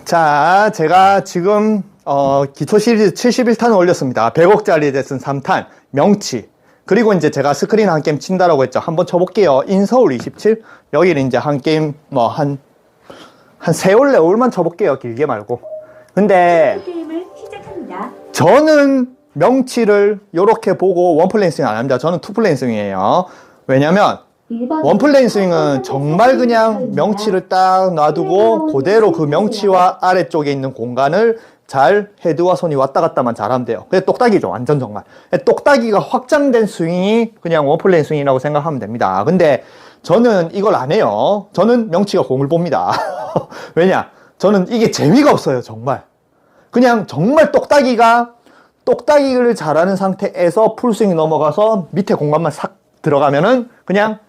자, 제가 지금 기초 시리즈 71탄을 올렸습니다. 100억짜리 데슨 3탄 명치. 그리고 이제 제가 스크린 한 게임 친다라고 했죠. 한번 쳐볼게요. 인서울 27. 여기는 이제 한 게임 한 세올 네올만 쳐볼게요. 길게 말고. 근데 게임을 시작합니다. 저는 명치를 이렇게 보고 원플레인 스윙 안 합니다. 저는 투플레인 스윙이에요. 왜냐면 원플레인 스윙은 정말 그냥 명치를 딱 놔두고 그대로 그 명치와 아래쪽에 있는 공간을 잘 헤드와 손이 왔다 갔다만 잘하면 돼요. 그게 똑딱이죠. 완전 정말. 똑딱이가 확장된 스윙이 그냥 원플레인 스윙이라고 생각하면 됩니다. 근데 저는 이걸 안 해요. 저는 명치가 공을 봅니다. 왜냐? 저는 이게 재미가 없어요. 정말. 그냥 정말 똑딱이를 잘하는 상태에서 풀스윙이 넘어가서 밑에 공간만 싹 들어가면은 그냥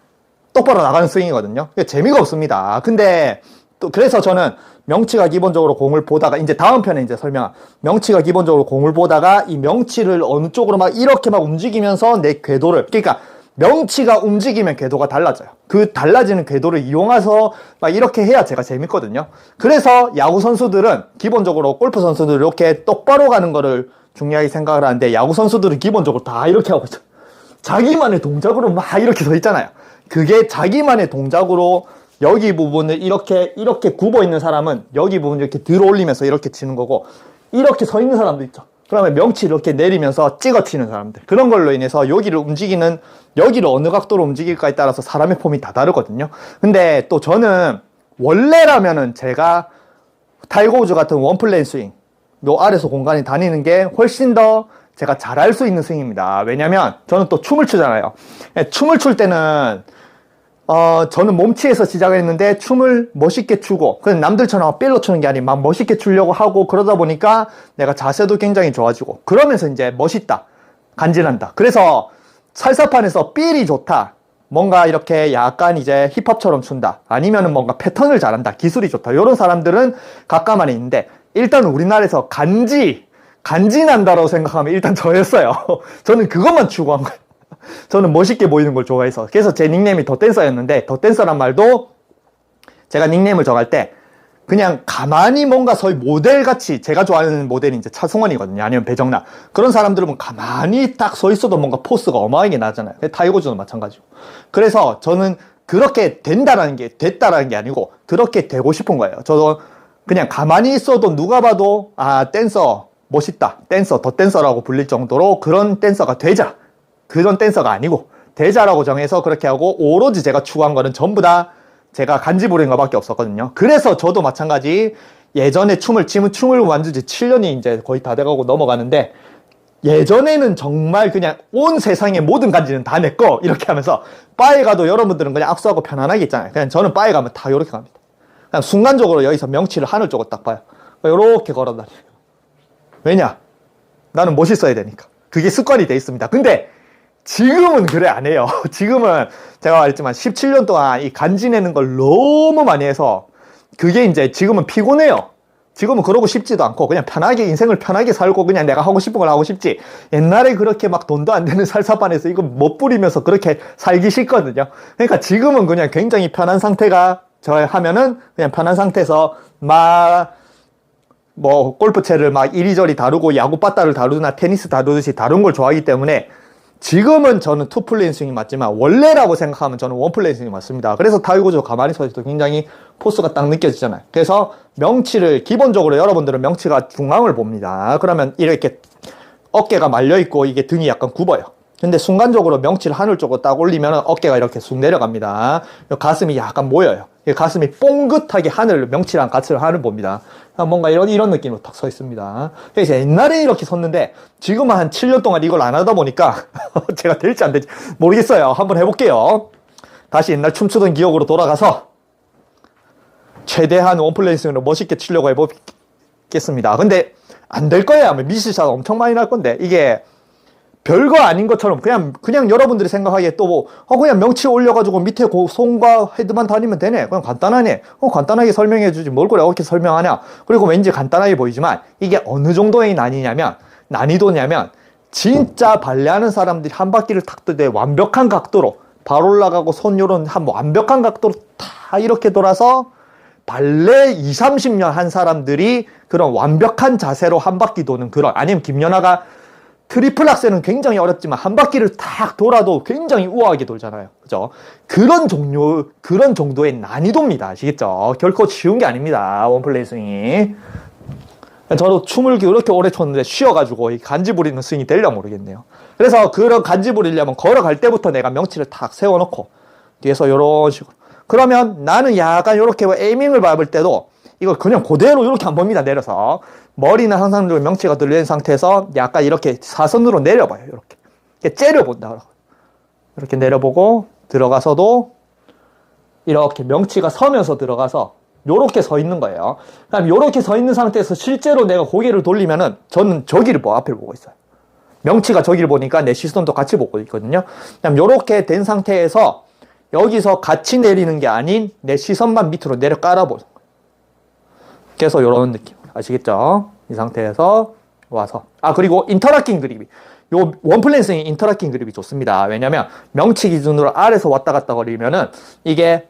똑바로 나가는 스윙이거든요. 재미가 없습니다. 근데 또 그래서 저는 명치가 기본적으로 공을 보다가 이제 다음 편에 이제 명치가 기본적으로 공을 보다가 이 명치를 어느 쪽으로 막 이렇게 막 움직이면서 내 궤도를, 그러니까 명치가 움직이면 궤도가 달라져요. 그 달라지는 궤도를 이용해서 막 이렇게 해야 제가 재밌거든요. 그래서 야구 선수들은 기본적으로 골프 선수들 이렇게 똑바로 가는 거를 중요하게 생각을 하는데, 야구 선수들은 기본적으로 다 이렇게 하고 있죠. 자기만의 동작으로 막 이렇게 서 있잖아요. 그게 자기만의 동작으로 여기 부분을 이렇게 굽어 있는 사람은 여기 부분을 이렇게 들어 올리면서 이렇게 치는 거고, 이렇게 서 있는 사람도 있죠. 그러면 명치를 이렇게 내리면서 찍어 치는 사람들, 그런 걸로 인해서 여기를 어느 각도로 움직일까에 따라서 사람의 폼이 다 다르거든요. 근데 또 저는 원래라면은 제가 타이거 우즈 같은 원플레인 스윙, 요 아래서 공간이 다니는 게 훨씬 더 제가 잘할 수 있는 스윙입니다. 왜냐면 저는 또 춤을 추잖아요. 춤을 출 때는 저는 몸치에서 시작을 했는데 춤을 멋있게 추고, 그냥 남들처럼 삘로 추는 게 아니고 막 멋있게 추려고 하고, 그러다 보니까 내가 자세도 굉장히 좋아지고, 그러면서 이제 멋있다, 간지난다. 그래서 살사판에서 삘이 좋다, 뭔가 이렇게 약간 이제 힙합처럼 춘다, 아니면은 뭔가 패턴을 잘한다, 기술이 좋다, 이런 사람들은 각각만에 있는데, 일단 우리나라에서 간지난다라고 생각하면 일단 저였어요. 저는 그것만 추구한 거예요. 저는 멋있게 보이는 걸 좋아해서. 그래서 제 닉네임이 더 댄서란 말도 제가 닉네임을 정할 때 그냥 가만히 뭔가 소위 모델같이, 제가 좋아하는 모델이 이제 차승원이거든요. 아니면 배정남. 그런 사람들은 가만히 딱 서 있어도 뭔가 포스가 어마하게 나잖아요. 타이거즈도 마찬가지고. 그래서 저는 그렇게 됐다라는 게 아니고 그렇게 되고 싶은 거예요. 저도 그냥 가만히 있어도 누가 봐도 댄서 멋있다, 더 댄서라고 불릴 정도로 그런 댄서가 되자. 그런 댄서가 아니고 대자라고 정해서 그렇게 하고, 오로지 제가 추구한 거는 전부 다 제가 간지부린 거밖에 없었거든요. 그래서 저도 마찬가지 예전에 춤을 완전 7년이 이제 거의 다 돼가고 넘어가는데, 예전에는 정말 그냥 온 세상의 모든 간지는 다 내 거 이렇게 하면서, 바에 가도 여러분들은 그냥 악수하고 편안하게 있잖아요. 그냥 저는 바에 가면 다 이렇게 갑니다. 그냥 순간적으로 여기서 명치를 하늘 쪽으로 딱 봐요. 이렇게 걸어 다녀요. 왜냐? 나는 멋있어야 되니까. 그게 습관이 돼 있습니다. 근데 지금은 그래 안 해요. 지금은 제가 말했지만 17년 동안 이 간지내는 걸 너무 많이 해서 그게 이제 지금은 피곤해요. 지금은 그러고 싶지도 않고 그냥 편하게 인생을 편하게 살고 그냥 내가 하고 싶은 걸 하고 싶지, 옛날에 그렇게 막 돈도 안 되는 살사판에서 이거 멋부리면서 그렇게 살기 싫거든요. 그러니까 지금은 그냥 굉장히 편한 상태가, 하면은 그냥 편한 상태에서 골프채를 막 이리저리 다루고 야구 빠따를 다루나 테니스 다루듯이 다룬 걸 좋아하기 때문에 지금은 저는 투플레인 스윙이 맞지만, 원래라고 생각하면 저는 원플레인 스윙이 맞습니다. 그래서 타이거즈 가만히 서 있어도 굉장히 포스가 딱 느껴지잖아요. 그래서 명치를, 기본적으로 여러분들은 명치가 중앙을 봅니다. 그러면 이렇게 어깨가 말려있고 이게 등이 약간 굽어요. 근데 순간적으로 명치를 하늘 쪽으로 딱 올리면 어깨가 이렇게 쑥 내려갑니다. 가슴이 약간 모여요. 가슴이 뽕긋하게 명치랑 같이 하늘 봅니다. 뭔가 이런 느낌으로 딱 서 있습니다. 그래서 옛날에 이렇게 섰는데 지금은 한 7년 동안 이걸 안 하다 보니까 제가 될지 안 될지 모르겠어요. 한번 해볼게요. 다시 옛날 춤추던 기억으로 돌아가서 최대한 원플레인 스윙으로 멋있게 치려고 해보겠습니다. 근데 안 될 거예요. 미스샷 엄청 많이 날 건데, 이게 별거 아닌 것처럼 그냥 여러분들이 생각하기에 또 그냥 명치 올려가지고 밑에 손과 헤드만 다니면 되네, 그냥 간단하네, 간단하게 설명해주지 뭘 그래 이렇게 설명하냐. 그리고 왠지 간단하게 보이지만 이게 어느 정도의 난이도냐면 진짜 발레하는 사람들이 한 바퀴를 탁 돌 때 완벽한 각도로 발 올라가고 손 요런 완벽한 각도로 다 이렇게 돌아서 발레 20, 30년 한 사람들이 그런 완벽한 자세로 한 바퀴 도는 그런, 아니면 김연아가 트리플 악셀은 굉장히 어렵지만 한 바퀴를 탁 돌아도 굉장히 우아하게 돌잖아요. 그죠? 그런 정도의 난이도입니다. 아시겠죠? 결코 쉬운 게 아닙니다. 원플레이 스윙이. 저도 춤을 이렇게 오래 췄는데 쉬어가지고 간지 부리는 스윙이 되려면 모르겠네요. 그래서 그런 간지 부리려면 걸어갈 때부터 내가 명치를 탁 세워놓고 뒤에서 이런 식으로. 그러면 나는 약간 이렇게 에이밍을 밟을 때도 이거 그냥 그대로 이렇게 안 봅니다. 내려서. 머리는 항상 명치가 들린 상태에서 약간 이렇게 사선으로 내려봐요. 이렇게 째려본다. 이렇게 내려보고 들어가서도 이렇게 명치가 서면서 들어가서 요렇게 서 있는 거예요. 그럼 요렇게 서 있는 상태에서 실제로 내가 고개를 돌리면은 저는 저기를 앞을 보고 있어요. 명치가 저기를 보니까 내 시선도 같이 보고 있거든요. 그럼 요렇게 된 상태에서 여기서 같이 내리는 게 아닌 내 시선만 밑으로 내려 깔아보는 거예요. 그래서 요런 느낌. 아시겠죠? 이 상태에서 와서. 그리고 인터락킹 그립이. 요 원플레인 스윙 인터락킹 그립이 좋습니다. 왜냐면 명치 기준으로 아래에서 왔다 갔다 거리면은 이게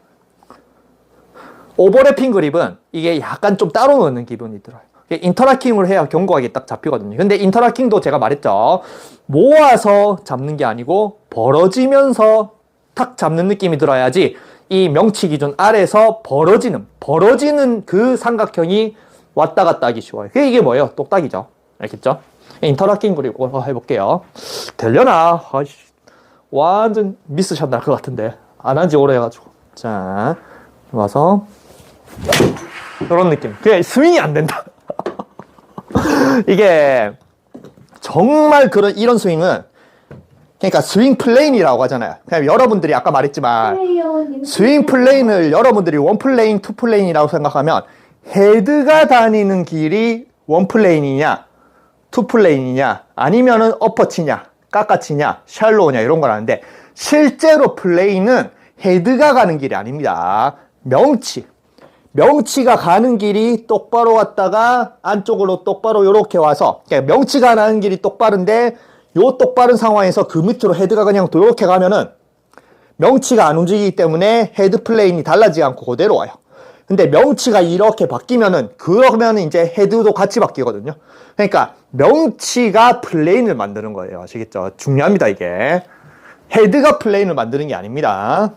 오버래핑 그립은 이게 약간 좀 따로 넣는 기분이 들어요. 인터락킹을 해야 견고하게 딱 잡히거든요. 근데 인터락킹도 제가 말했죠. 모아서 잡는 게 아니고 벌어지면서 탁 잡는 느낌이 들어야지 이 명치 기준 아래에서 벌어지는 그 삼각형이 왔다 갔다 하기 쉬워요. 이게 뭐예요? 똑딱이죠. 알겠죠? 인터락킹 그립 해볼게요. 되려나? 완전 미스샷 날 것 같은데. 안 한 지 오래 해가지고. 자, 와서 이런 느낌. 그냥 스윙이 안 된다. 이게 정말 이런 스윙은 그러니까 스윙 플레인이라고 하잖아요. 그냥 여러분들이 아까 말했지만 스윙 플레인을 여러분들이 원 플레인, 투 플레인이라고 생각하면 헤드가 다니는 길이 원 플레인이냐, 투 플레인이냐, 아니면은 어퍼치냐, 깎아치냐, 샬로우냐 이런 걸 아는데 실제로 플레인은 헤드가 가는 길이 아닙니다. 명치가 가는 길이 똑바로 갔다가 안쪽으로 똑바로 이렇게 와서 그러니까 명치가 가는 길이 똑바른데 요 똑바른 상황에서 그 밑으로 헤드가 그냥 이렇게 가면은 명치가 안 움직이기 때문에 헤드 플레인이 달라지지 않고 그대로 와요. 근데 명치가 이렇게 바뀌면은 그러면 이제 헤드도 같이 바뀌거든요. 그러니까 명치가 플레인을 만드는 거예요. 아시겠죠? 중요합니다, 이게. 헤드가 플레인을 만드는 게 아닙니다.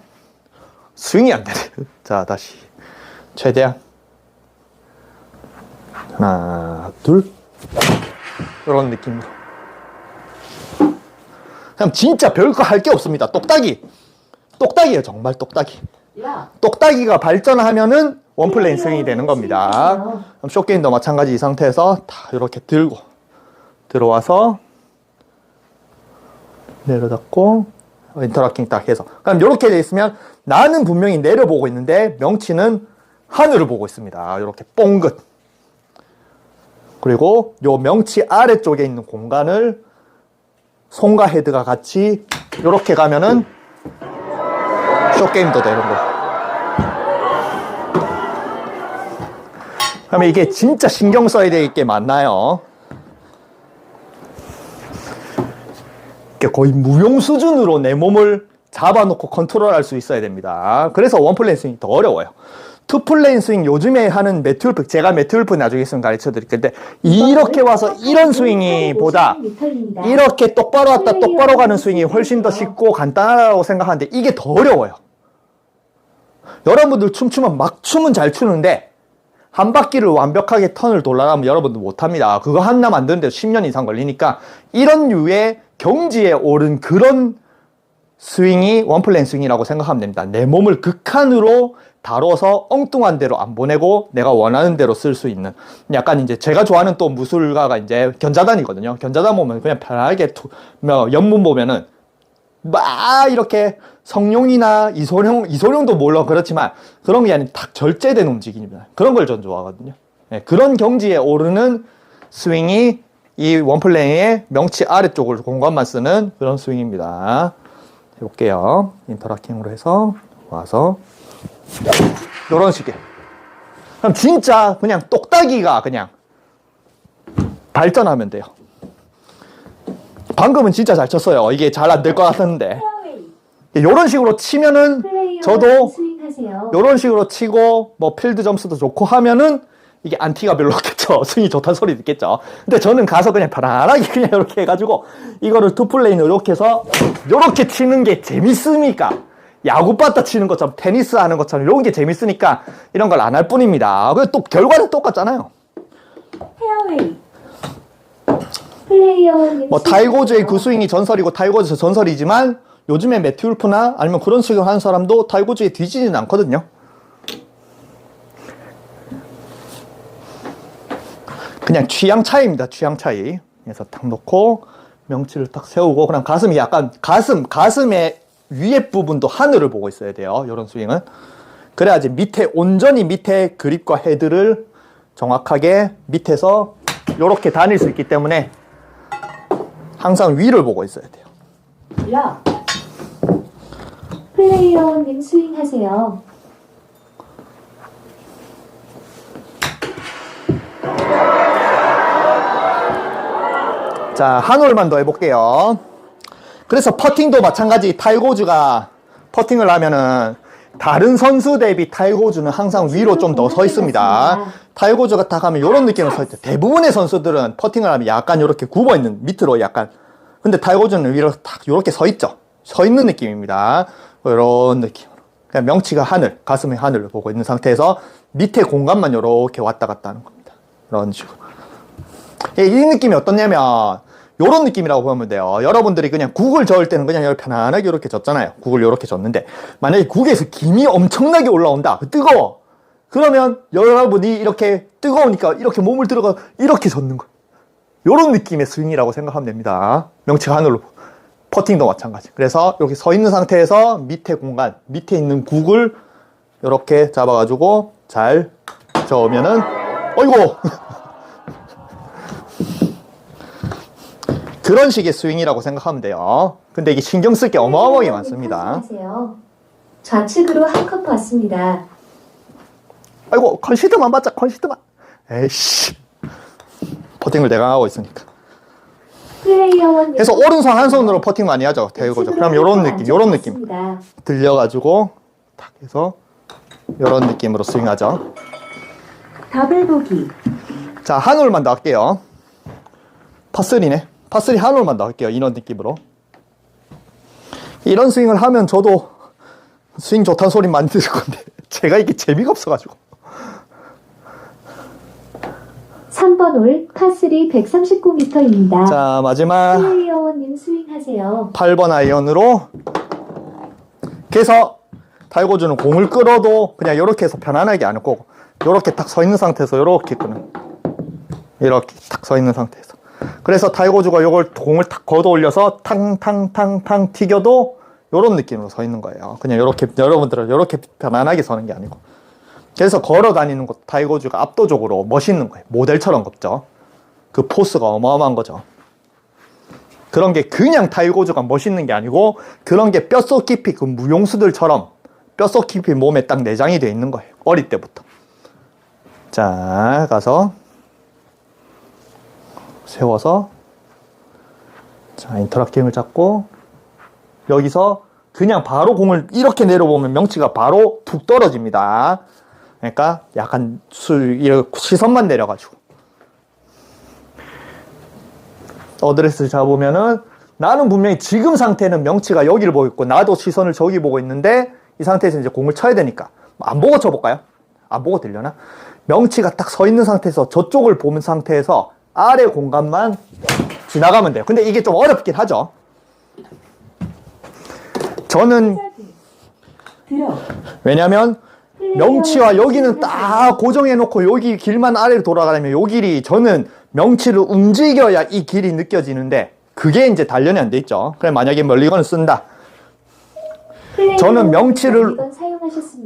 스윙이 안 되네. 자, 다시. 최대한. 하나, 둘. 이런 느낌으로. 그냥 진짜 별거 할 게 없습니다. 똑딱이에요, 정말 똑딱이. 똑딱이가 발전하면은 원플레인 스윙이 되는 겁니다. 그럼 숏게임도 마찬가지 이 상태에서 다 이렇게 들고 들어와서 내려잡고 인터락킹 딱 해서 그럼 이렇게 돼 있으면 나는 분명히 내려보고 있는데 명치는 하늘을 보고 있습니다. 이렇게 뽕긋. 그리고 요 명치 아래쪽에 있는 공간을 손과 헤드가 같이 이렇게 가면은 숏게임도 되는 거예요. 그러면 이게 진짜 신경 써야 될 게 많나요? 거의 무용 수준으로 내 몸을 잡아놓고 컨트롤할 수 있어야 됩니다. 그래서 원플레인 스윙이 더 어려워요. 투플레인 스윙 요즘에 하는 매트 울프, 제가 매트 울프 나중에 있으면 가르쳐 드릴 건데 이렇게 와서 이런 스윙이 보다 이렇게 똑바로 왔다 똑바로 가는 스윙이 훨씬 더 쉽고 간단하다고 생각하는데 이게 더 어려워요. 여러분들 춤추면 막 춤은 잘 추는데 한 바퀴를 완벽하게 턴을 돌아가면 여러분들 못합니다. 그거 하나 만드는데 10년 이상 걸리니까 이런 류의 경지에 오른 그런 스윙이 원플레인 스윙이라고 생각하면 됩니다. 내 몸을 극한으로 다뤄서 엉뚱한 대로 안 보내고 내가 원하는 대로 쓸 수 있는 약간 이제 제가 좋아하는 또 무술가가 이제 견자단이거든요. 견자단 보면 그냥 편하게 연문 보면은 막 이렇게 성룡이나 이소룡도 물론 그렇지만 그런 게 아닌 딱 절제된 움직임입니다. 그런 걸 전 좋아하거든요. 네, 그런 경지에 오르는 스윙이 이 원플레이의 명치 아래쪽을 공간만 쓰는 그런 스윙입니다. 해볼게요. 인터락킹으로 해서 와서 이런 식이에요. 그럼 진짜 그냥 똑딱이가 그냥 발전하면 돼요. 방금은 진짜 잘 쳤어요. 이게 잘 안 될 것 같았는데 이런 식으로 치면은 저도 요런 식으로 치고 뭐 필드 점수도 좋고 하면은 이게 안티가 별로 없겠죠. 스윙이 좋다는 소리 듣겠죠. 근데 저는 가서 그냥 편안하게 그냥 이렇게 해가지고 이거를 투플레인으로 이렇게 해서 요렇게 치는 게 재밌으니까, 야구 빠따 치는 것처럼 테니스 하는 것처럼 이런 게 재밌으니까 이런 걸 안 할 뿐입니다. 그리고 또 결과는 똑같잖아요. 페어웨이. 플레이어님 뭐 타이거즈의 그 스윙이 전설이고 타이거즈 전설이지만 요즘에 매튜 울프나 아니면 그런 스윙을 하는 사람도 타이거즈에 뒤지지는 않거든요. 그냥 취향 차이입니다. 취향 차이. 그래서 탁 놓고 명치를 딱 세우고 그냥 가슴이 약간 가슴의 위에 부분도 하늘을 보고 있어야 돼요. 이런 스윙은. 그래야지 밑에 온전히 밑에 그립과 헤드를 정확하게 밑에서 이렇게 다닐 수 있기 때문에 항상 위를 보고 있어야 돼요. 락. 플레이어님 스윙하세요. 자, 한 홀만 더 해볼게요. 그래서 퍼팅도 마찬가지. 타이거즈가 퍼팅을 하면은 다른 선수 대비 타이거즈는 항상 위로 좀 더 서 있습니다. 타이거즈가 딱 하면 이런 느낌으로 서 있죠. 대부분의 선수들은 퍼팅을 하면 약간 이렇게 굽어 있는, 밑으로 약간. 근데 타이거즈는 위로 딱 이렇게 서 있죠. 서 있는 느낌입니다. 이런 느낌으로. 그냥 명치가 하늘, 가슴의 하늘을 보고 있는 상태에서 밑에 공간만 이렇게 왔다 갔다 하는 겁니다. 이런 식으로. 이 느낌이 어떻냐면 요런 느낌이라고 보면 돼요. 여러분들이 그냥 국을 저을 때는 그냥 이렇게 편안하게 이렇게 젓잖아요. 국을 이렇게 젓는데 만약에 국에서 김이 엄청나게 올라온다. 뜨거워. 그러면 여러분이 이렇게 뜨거우니까 이렇게 몸을 들어가 이렇게 젓는 거예요. 요런 느낌의 스윙이라고 생각하면 됩니다. 명치가 하늘로. 퍼팅도 마찬가지. 그래서 이렇게 서 있는 상태에서 밑에 공간, 밑에 있는 국을 이렇게 잡아가지고 잘 저으면은 어이구 그런 식의 스윙이라고 생각하면 돼요. 근데 이게 신경 쓸 게 어마어마하게 많습니다. 좌측으로 한 컵 왔습니다. 아이고, 컨시드만 받자, 컨시드만. 에이씨. 퍼팅을 내가 하고 있으니까. 그래서 오른손 한 손으로 퍼팅 많이 하죠. 대고죠. 그럼 요런 느낌, 요런 느낌. 들려가지고, 탁 해서, 요런 느낌으로 스윙하죠. 더블 보기. 자, 한 홀만 더 할게요. 파3네. 파3 한 홀만 더 할게요. 이런 느낌으로. 이런 스윙을 하면 저도 스윙 좋다는 소리 많이 들을 건데, 제가 이게 재미가 없어가지고. 3번 홀 파3 139m입니다. 자, 마지막 플레이어님 스윙하세요. 8번 아이언으로. 그래서 타이거즈는 공을 끌어도 그냥 이렇게 해서 편안하게 안 끄고 이렇게 딱 서 있는 상태에서 이렇게 끄는. 이렇게 딱 서 있는 상태에서. 그래서 타이거즈가 이걸 공을 탁 걷어 올려서 탕탕탕탕 튀겨도 이런 느낌으로 서 있는 거예요. 그냥 이렇게 여러분들은 이렇게 편안하게 서는 게 아니고. 그래서 걸어 다니는 것 타이거즈가 압도적으로 멋있는 거예요. 모델처럼 걷죠. 그 포스가 어마어마한 거죠. 그런 게 그냥 타이거즈가 멋있는 게 아니고 그런 게 뼛속 깊이 그 무용수들처럼 뼛속 깊이 몸에 딱 내장이 돼 있는 거예요. 어릴 때부터. 자, 가서 세워서 자, 인터락팅을 잡고 여기서 그냥 바로 공을 이렇게 내려보면 명치가 바로 툭 떨어집니다. 그러니까 약간 시선만 내려가지고 어드레스를 잡으면은 나는 분명히 지금 상태는 명치가 여기를 보고 있고 나도 시선을 저기 보고 있는데 이 상태에서 이제 공을 쳐야 되니까 안 보고 쳐볼까요? 안 보고 들려나? 명치가 딱 서 있는 상태에서 저쪽을 보는 상태에서 아래 공간만 지나가면 돼요. 근데 이게 좀 어렵긴 하죠. 저는 왜냐면 명치와 여기는 딱 고정해 놓고 여기 길만 아래로 돌아가려면 요 길이 저는 명치를 움직여야 이 길이 느껴지는데 그게 이제 단련이 안 돼 있죠. 그래 만약에 멀리건을 쓴다. 저는 명치를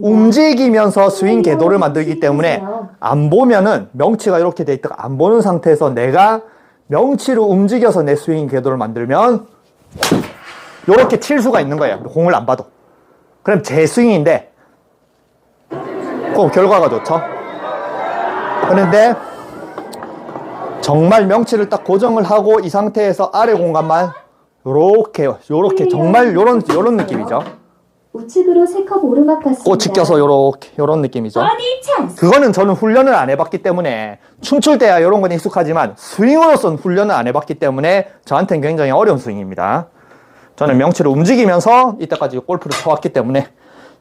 움직이면서 스윙 궤도를 만들기 때문에 안 보면은 명치가 이렇게 돼 있다가 안 보는 상태에서 내가 명치를 움직여서 내 스윙 궤도를 만들면 이렇게 칠 수가 있는 거예요. 공을 안 봐도. 그럼 제 스윙인데 결과가 좋죠. 그런데 정말 명치를 딱 고정을 하고 이 상태에서 아래 공간만 요렇게 정말 요런 느낌이죠. 우측으로 3컵 오르막 같습니다. 꽃이 껴서 요런 느낌이죠. 버디 찬스. 그거는 저는 훈련을 안 해봤기 때문에 춤출 때야 이런 건 익숙하지만 스윙으로서는 훈련을 안 해봤기 때문에 저한테는 굉장히 어려운 스윙입니다. 저는 명치를 움직이면서 이때까지 골프를 쳐왔기 때문에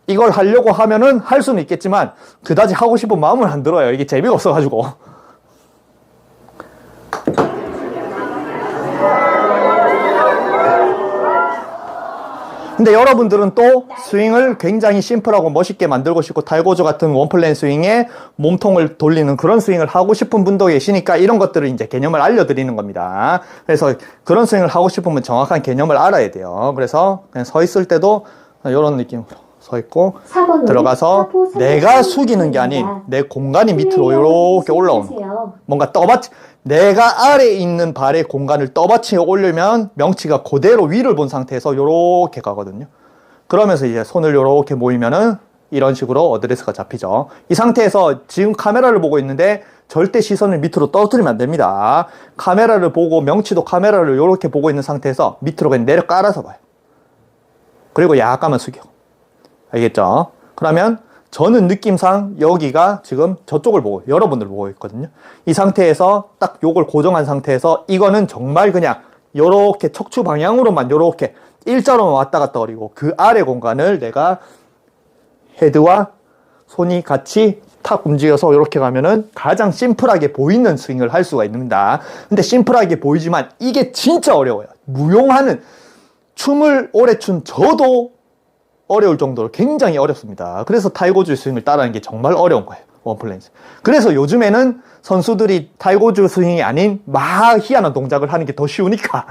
이걸 하려고 하면은 할 수는 있겠지만 그다지 하고 싶은 마음은 안 들어요. 이게 재미가 없어가지고. 근데 여러분들은 또 스윙을 굉장히 심플하고 멋있게 만들고 싶고 탈고조 같은 원플랜 스윙에 몸통을 돌리는 그런 스윙을 하고 싶은 분도 계시니까 이런 것들을 이제 개념을 알려드리는 겁니다. 그래서 그런 스윙을 하고 싶으면 정확한 개념을 알아야 돼요. 그래서 그냥 서 있을 때도 이런 느낌으로 서 있고 들어가서 내가 숙이는 게 아닌 내 공간이 밑으로 이렇게 올라오는 거예요. 뭔가 떠받치 내가 아래에 있는 발의 공간을 떠받치 올리면 명치가 그대로 위를 본 상태에서 이렇게 가거든요. 그러면서 이제 손을 이렇게 모이면은 이런 식으로 어드레스가 잡히죠. 이 상태에서 지금 카메라를 보고 있는데 절대 시선을 밑으로 떨어뜨리면 안 됩니다. 카메라를 보고 명치도 카메라를 이렇게 보고 있는 상태에서 밑으로 그냥 내려 깔아서 봐요. 그리고 약간만 숙여. 알겠죠? 그러면 저는 느낌상 여기가 지금 저쪽을 보고 여러분들 보고 있거든요. 이 상태에서 딱 요걸 고정한 상태에서 이거는 정말 그냥 요렇게 척추 방향으로만 요렇게 일자로만 왔다 갔다 거리고 그 아래 공간을 내가 헤드와 손이 같이 탁 움직여서 이렇게 가면은 가장 심플하게 보이는 스윙을 할 수가 있습니다. 근데 심플하게 보이지만 이게 진짜 어려워요. 무용하는 춤을 오래 춘 저도 어려울 정도로 굉장히 어렵습니다. 그래서 타이거즈 스윙을 따라하는 게 정말 어려운 거예요. 원플랜 스윙. 그래서 요즘에는 선수들이 타이거즈 스윙이 아닌 막 희한한 동작을 하는 게 더 쉬우니까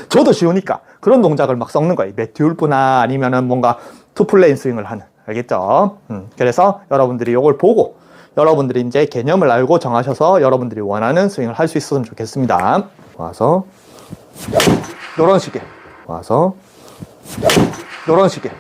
저도 쉬우니까 그런 동작을 막 섞는 거예요. 매튜울프나 아니면은 뭔가 투플레인 스윙을 하는. 알겠죠? 그래서 여러분들이 이걸 보고 여러분들이 이제 개념을 알고 정하셔서 여러분들이 원하는 스윙을 할 수 있었으면 좋겠습니다. 와서 요런 식의 와서 요런 식의